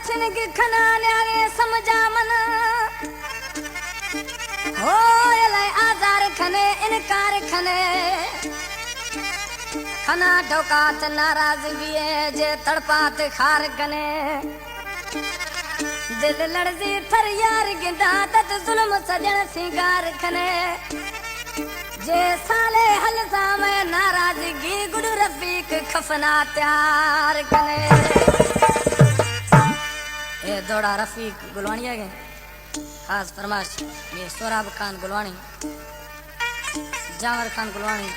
छिनगी खना न्यागे समझा मन हो एलाई आजार खने इनकार खने खना ढोकात नाराजगी जे तड़पात खार कने दिल लड़जी थर यार गिंदा तत जुल्म सजन सिंगार खने जे साले हलसा में नाराजगी गुरु रफीक खफना त्यार कने ये दौड़ा रफीक गुलवानी है खास फरमाश ये सोराब खान गुलवानी जावर खान गुलवानी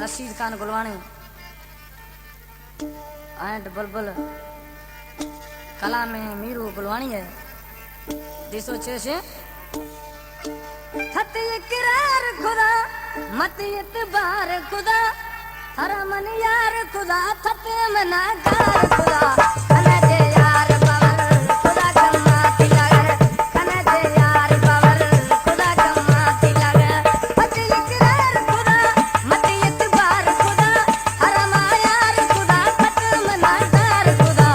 रशीद खान गुलवानी एंड बुलबुल कला में मीरू गुलवानी है दिसो छे थत इकरार खुदा मत इतबार खुदा हरा मन यार खुदा थत मना कार खुदा कने जे यार बाबर खुदा कमा तिलगर कने जे यार बाबर खुदा कमा तिलगर थत इकरार खुदा मत इतबार खुदा हरा मन यार खुदा थत मना कार खुदा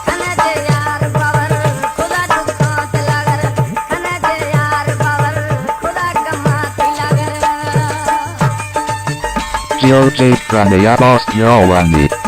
कने जे यार बाबर खुदा कमा तिलगर कने जे यार बाबर खुदा कमा तिलगर George Pranaya Boss Yawani.